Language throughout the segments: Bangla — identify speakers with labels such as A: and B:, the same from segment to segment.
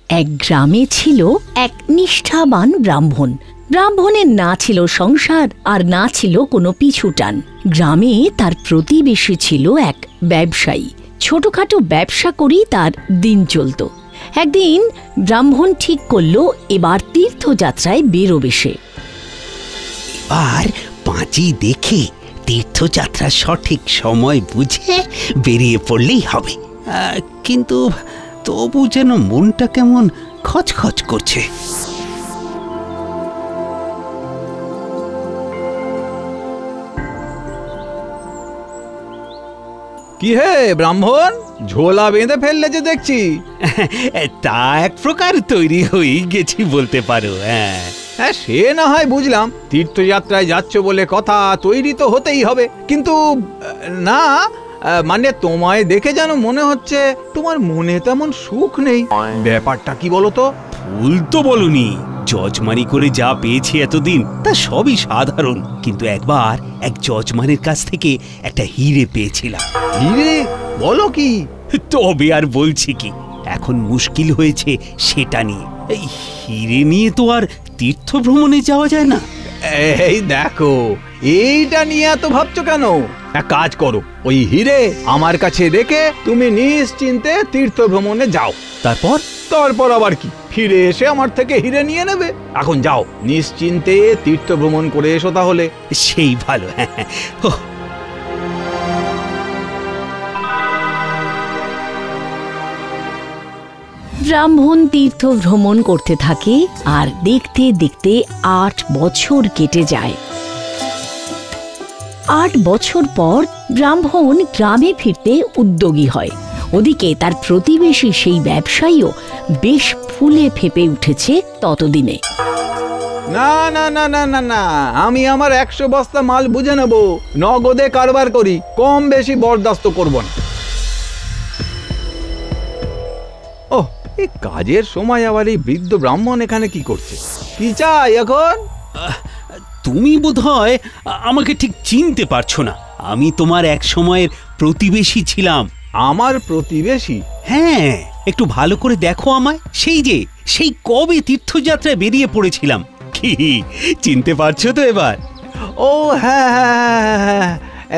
A: এক গ্রামে ছিল এক নিষ্ঠাবান ব্রাহ্মণ। ব্রাহ্মণের না ছিল সংসার আর না ছিল কোনো পিছুটান। গ্রামে তার প্রতিবেশী ছিল এক ব্যবসায়ী। ছোটখাটো ব্যবসা করেই তার দিন চলত। একদিন ব্রাহ্মণ ঠিক করল এবার তীর্থযাত্রায় বেরোবে সে।
B: এবার পাঁচি দেখে তীর্থযাত্রার সঠিক সময় বুঝে বেরিয়ে পড়লেই হবে। কিন্তু তবু যেন মনটা কেমন খচখচ করছে।
C: কি হে ব্রাহ্মণ, ঝোলা বেঁধে ফেললে যে দেখছি।
B: তা এক প্রকার তৈরি হয়ে গেছি বলতে পারো।
C: হ্যাঁ, সে না হয় বুঝলাম, তীর্থযাত্রায় যাচ্ছ বলে কথা, তৈরি তো হতেই হবে। কিন্তু না, মানে তোমায় দেখে যেন মনে হচ্ছে তোমার মনে তেমন সুখ নেই। ব্যাপারটা কি বলো তো?
B: ভুল তো বলনি, যজমানি করে যা পেয়েছি এতদিন তা সবই সাধারণ। কিন্তু একবার এক যজমানের কাছ থেকে একটা হিরে পেয়েছিলাম।
C: হিরে? বলো কি?
B: তবে আর বলছি কি, এখন মুশকিল হয়েছে সেটা নিয়ে। এই হিরে নিয়ে তো আর তীর্থ ভ্রমণে যাওয়া যায় না।
C: এই দেখো, এইটা নিয়ে এত ভাবছো কেন? এক কাজ করো, ওই হিরে আমার কাছে রেখে তুমি নিশ্চিন্তে তীর্থ ভ্রমণে যাও।
B: তারপর
C: আবার কি, ফিরে এসে আমার থেকে হিরে নিয়ে নেবে। এখন যাও, নিশ্চিন্তে তীর্থ ভ্রমণ করে এসো তাহলে।
B: সেই ভালো।
A: ব্রাহ্মণ তীর্থ ভ্রমণ করতে থাকে আর দেখতে দেখতে 8 বছর কেটে যায়। 8 বছর পর ব্রাহ্মণ গ্রামে ফিরতে উদ্যোগী হয়। ওদিকে তার প্রতিবেশী সেই ব্যবসায়ীও বেশ ফুলে ফেপে উঠেছে ততদিনে।
C: না না না না না না, আমি আমার 100 বস্তা মাল বুঝে নেব, নগদে কারবার করি, কম বেশি বরদাস্ত করব না। ওহ, এই কাজের সময় আবার এই বৃদ্ধ ব্রাহ্মণ এখানে কি করছে? কি চাই এখন?
B: তুমি বোধহয় আমাকে ঠিক চিনতে পারছো না। আমি তোমার এক সময়ের প্রতিবেশী ছিলাম।
C: আমার প্রতিবেশী?
B: হ্যাঁ, একটু ভালো করে দেখো আমায়। সেই কবে তীর্থযাত্রায় বেরিয়ে পড়েছিলাম। কি চিনতে পারছো তো এবার?
C: ও হ্যাঁ,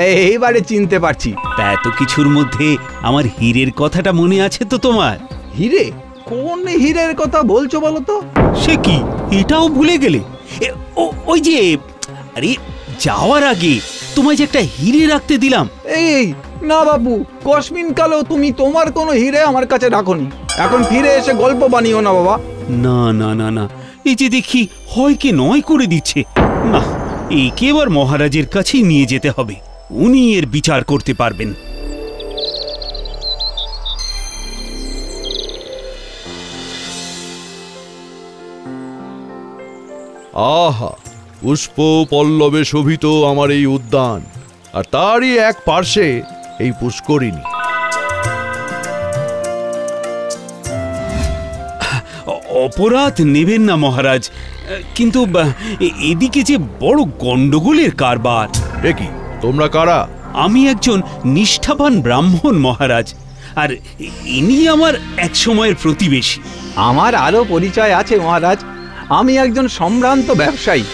C: এইবারে চিনতে পারছি।
B: তা এত কিছুর মধ্যে আমার হীরের কথাটা মনে আছে তো তোমার?
C: হিরে? কোন হীরের কথা বলছো বলো তো?
B: সে কি, এটাও ভুলে গেলে? ওই যে, আরে যাওয়ার আগে তোমায় যে একটা হিরে রাখতে দিলাম।
C: এই না বাবু, কসমিন কালেও তুমি তোমার কোনো হিরে আমার কাছে রাখোনি। এখন ফিরে এসে গল্প বানিও না বাবা।
B: না না না না, এই যে দেখি হয় কে নয় করে দিচ্ছে। না, একে এবার মহারাজের কাছেই নিয়ে যেতে হবে, উনি এর বিচার করতে পারবেন।
D: আহা, পুষ্প পল্লবে শোভিত আমার এই উদ্যান, আর তারই এক পার্শ্বে এই পুষ্করিণী।
B: অপরাধ নেবেন না মহারাজ, কিন্তু এদিকে যে বড় গন্ডগোলের কারবার।
D: এ কি, তোমরা কারা?
B: আমি একজন নিষ্ঠাবান ব্রাহ্মণ মহারাজ, আর ইনি আমার এক সময়ের প্রতিবেশী।
C: আমার আরো পরিচয় আছে মহারাজ, আমি একজন সম্ভ্রান্ত ব্যবসায়ী।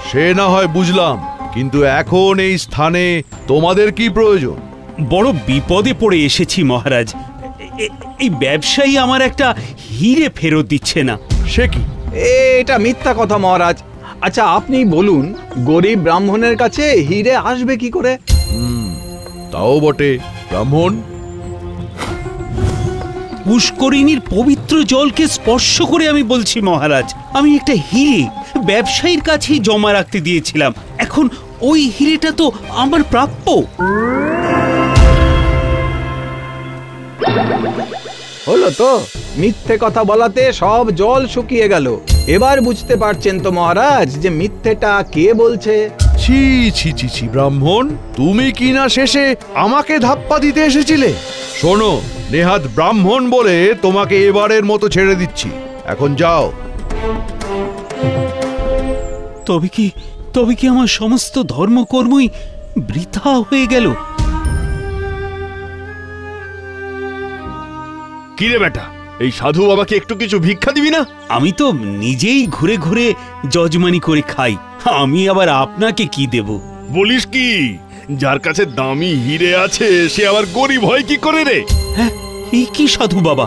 D: সে না হয় বুঝলাম, কিন্তু এখন এই স্থানে তোমাদের কি প্রয়োজন?
B: বড় বিপদে পড়ে এসেছি মহারাজ। এই ব্যবসায়ী আমার একটা হিরে ফেরত দিচ্ছে না।
D: সে কি?
C: এটা মিথ্যা কথা মহারাজ। আচ্ছা আপনি বলুন, গরিব ব্রাহ্মণের কাছে হিরে আসবে কি করে?
D: তাও বটে ব্রাহ্মণ।
B: পুষ্করিণীর পবিত্র জলকে স্পর্শ করে আমি বলছি মহারাজ, আমি একটা হিরে ব্যবসায়ীর কাছেই জমা রাখতে দিয়েছিলাম। এখন ওই হিরেটা তো আমার প্রাপ্য।
C: হলো তো, মিথ্যে কথা বলাতে সব জল শুকিয়ে গেল। এবার বুঝতে পারছেন তো মহারাজ যে মিথ্যেটা কে বলছে?
D: ছি ছি ছি ছি ব্রাহ্মণ, তুমি কি না শেষে আমাকে ধাপ্পা দিতে এসেছিলে? শোনো, নেহাত ব্রাহ্মণ বলে তোমাকে এবারের মতো ছেড়ে দিচ্ছি, এখন যাও।
B: তবে কি আমার সমস্ত ধর্মকর্মই বৃথা হয়ে গেল?
D: কিরে বেটা, এই সাধু বাবাকে একটু কিছু ভিক্ষা দিবি না?
B: আমি তো নিজেই ঘুরে ঘুরে যজমানি করে খাই, আমি আবার আপনাকে কি দেব?
D: বলিস কি, যার কাছে দামি হিরে আছে সে আবার গরিব হয় কি করে রে?
B: হ্যাঁ, এই কি সাধু বাবা,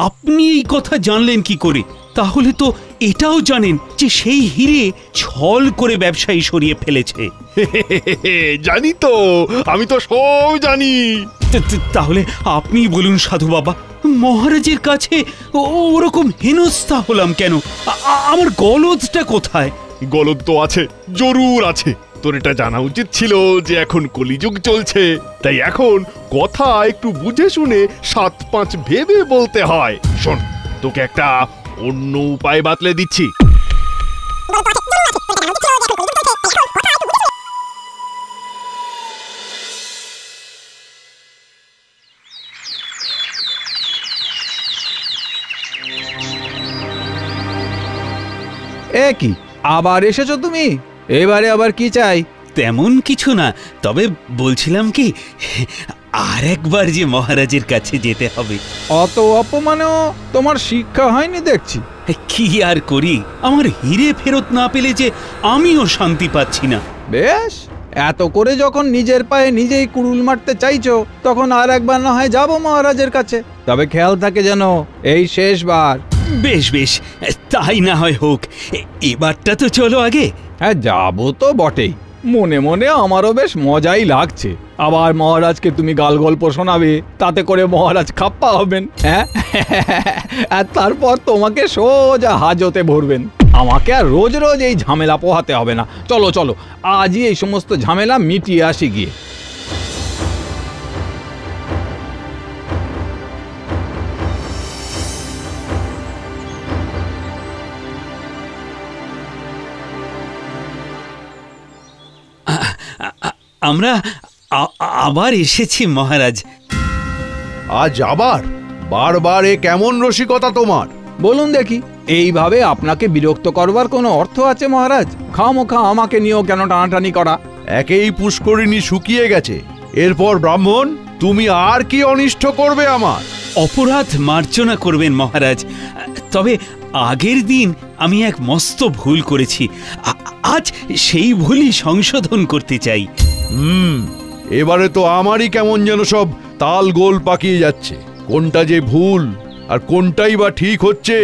B: আপনি এই কথা জানলেন কি করে? তাহলে তো এটাও জানেন যে সেই হিরে ছল করে ব্যবসায়ী সরিয়ে ফেলেছে।
D: জানি তো, আমি তো সব জানি।
B: তাহলে আপনি বলুন সাধু বাবা, মহারাজের কাছে ওরকম হেনস্থা হলাম কেন? আমার গলদটা কোথায়?
D: গলদ তো আছে, জরুর আছে। তোর এটা জানা উচিত ছিল যে এখন কলিযুগ চলছে, তাই এখন কথা একটু বুঝে শুনে 7-5 ভেবে বলতে হয়। শোন, তোকে একটা অন্য উপায় বাতলে দিচ্ছি।
C: এ কি, আবার এসেছো তুমি? এবারে আবার কি চাই?
B: তেমন কিছু না, তবে বলছিলাম কি, আর একবার যে মহারাজের কাছে যেতে হবে।
C: অত অপমানেও তোমার শিক্ষা হয়নি দেখছি।
B: কি আর করি, আমার হিরে ফেরত না পেলে যে আমিও শান্তি পাচ্ছি না।
C: বেশ, এত করে যখন নিজের পায়ে নিজেই কুড়ুল মারতে চাইছো, তখন আর একবার না হয় যাবো মহারাজের কাছে। তবে খেয়াল থাকে যেন এই শেষবার।
B: বেশ বেশ, তাই না হয় হোক, এবারটা তো চলো আগে।
C: হ্যাঁ, যাবো তো বটেই। মনে মনে আমারও বেশ মজাই লাগছে। আবার মহারাজকে তুমি গাল গল্প শোনাবে, তাতে করে মহারাজ খাপ্পা হবেন। হ্যাঁ, আর তারপর তোমাকে সোজা হাজতে ভরবেন। আমাকে আর রোজ রোজ এই ঝামেলা পোহাতে হবে না। চলো চলো, আজই এই সমস্ত ঝামেলা মিটিয়ে আসি গিয়ে।
B: আমরা আবার এসেছি মহারাজ।
D: আজ আবার? বারবার এ কেমন রসিকতা তোমার?
C: বলুন দেখি, এইভাবে আপনাকে বিরক্ত করবার কোনো অর্থ আছে মহারাজ? খামোখা আমাকে নিয়েও কেন টানাটানি করা?
D: একেই পুষ্করিণী শুকিয়ে গেছে, এরপর ব্রাহ্মণ তুমি আর কি অনিষ্ট করবে আমার?
B: অপরাধ মার্জনা করবেন মহারাজ, তবে আগের দিন আমি এক মস্ত ভুল করেছি, আজ সেই ভুলই সংশোধন করতে চাই।
D: এবারে তো আমারই কেমন যেন সব তাল গোল পাকিয়ে যাচ্ছে। কোনটা যে ভুল আর কোনটাই বা ঠিক হচ্ছে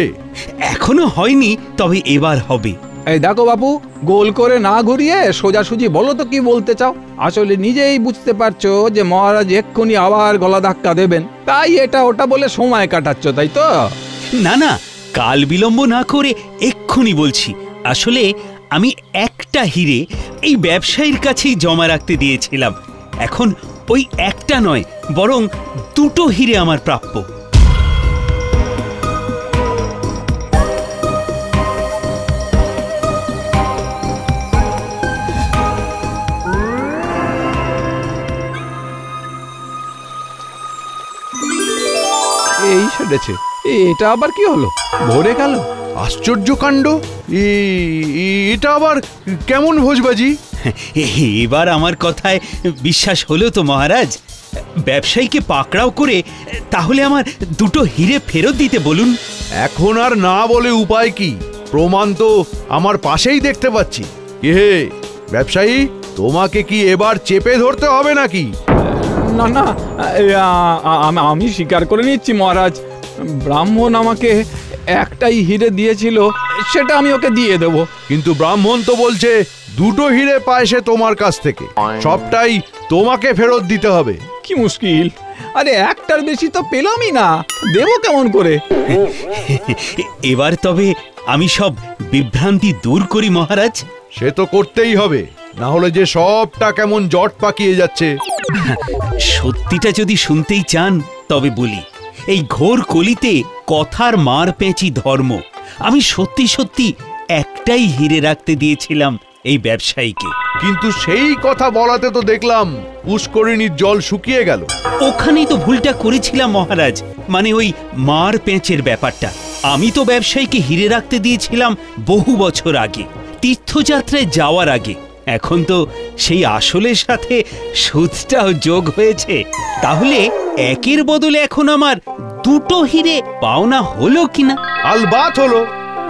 B: এখনো হয়নি, তবে এবার হবে।
C: এই দেখো বাপু, গোল করে না ঘুরিয়ে সোজাসুজি বলো তো কি বলতে চাও। আসলে নিজেই বুঝতে পারছো যে মহারাজ এক্ষুনি আবার গলা ধাক্কা দেবেন, তাই এটা ওটা বলে সময় কাটাচ্ছ, তাই তো?
B: না না, কাল বিলম্ব না করে এক্ষুনি বলছি। আসলে আমি একটা হিরে এই ব্যবসায়ীর কাছেই জমা রাখতে দিয়েছিলাম। এখন ওই একটা নয়, বরং দুটো হিরে আমার প্রাপ্য।
C: এই সেরেছে, এটা আবার কি হলো? ভরে গেল।
D: আশ্চর্য কাণ্ড! এটা আবার কেমন ভোজবাজি?
B: এবার আমার কথায় বিশ্বাস হলো তো মহারাজ? ব্যবসায়ীকে পাকড়াও করে তাহলে আমার দুটো হিরে ফেরত দিতে বলুন।
D: এখন আর না বলে উপায় কি? প্রমাণ তো আমার পাশেই দেখতে পাচ্ছি। হে ব্যবসায়ী, তোমাকে কি এবার চেপে ধরতে হবে নাকি?
C: না না, আমি স্বীকার করে নিচ্ছি মহারাজ। ব্রাহ্মণ আমাকে একটাই হিরে দিয়েছিল, সেটা আমি ওকে দিয়ে দেব।
D: কিন্তু ব্রাহ্মণ তো বলছে দুটো হিরে পায় সে তোমার কাছ থেকে, সবটাই তোমাকে ফেরত দিতে হবে।
C: কি মুশকিল! আরে একটার বেশি তো পেলামই না, দেব কেমন করে?
B: এবার তবে আমি সব বিভ্রান্তি দূর করি মহারাজ।
D: সে তো করতেই হবে, না হলে যে সবটা কেমন জট পাকিয়ে যাচ্ছে।
B: সত্যিটা যদি শুনতেই চান তবে বলি, এই ঘোর কলিতে কথার মার পেঁচি ধর্ম। আমি সত্যি সত্যি একটাই হিরে রাখতে দিয়েছিলাম এই ব্যবসায়ীকে।
D: কিন্তু সেই কথা বলাতে তো দেখলাম পুষ্করিণীর জল শুকিয়ে গেল।
B: ওখানেই তো ভুলটা করেছিলাম মহারাজ, মানে ওই মার পেঁচের ব্যাপারটা। আমি তো ব্যবসায়ীকে হিরে রাখতে দিয়েছিলাম বহু বছর আগে, তীর্থযাত্রায় যাওয়ার আগে। এখন তো সেই আসলের সাথে সুদটাও যোগ হয়েছে, তাহলে একের বদলে এখন আমার দুটো হিরে পাওনা হলো কিনা?
D: আলবাত হলো।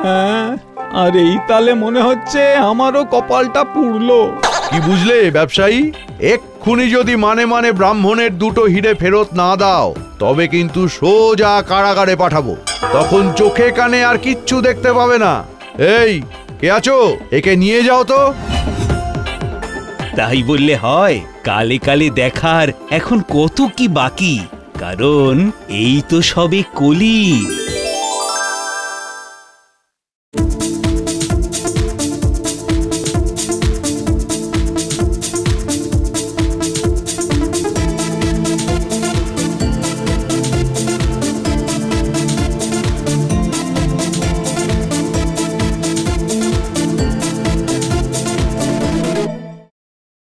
C: হ্যাঁ, আর এই তালে মনে হচ্ছে আমারও কপালটা পুড়লো।
D: কি বুঝলে ব্যবসায়ী? এক্ষুনি যদি মানে ব্রাহ্মণের দুটো হিরে ফেরত না দাও, তবে কিন্তু সোজা কারাগারে পাঠাবো। তখন চোখে কানে আর কিচ্ছু দেখতে পাবে না। এই, কে আছো? একে নিয়ে যাও তো।
B: তাই বললে হয়? কালে কালে দেখার এখন কত কি বাকি, কারণ এই তো সবে কলি।